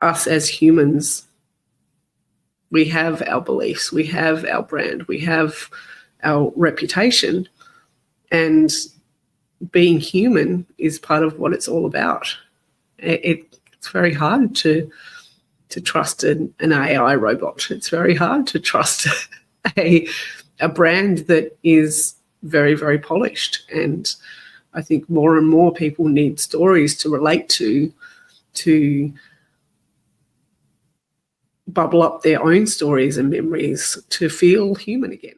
us as humans, we have our beliefs, we have our brand, we have our reputation, and being human is part of what it's all about. It's very hard to trust an AI robot. It's very hard to trust a brand that is very, very polished. And I think more and more people need stories to relate to bubble up their own stories and memories to feel human again.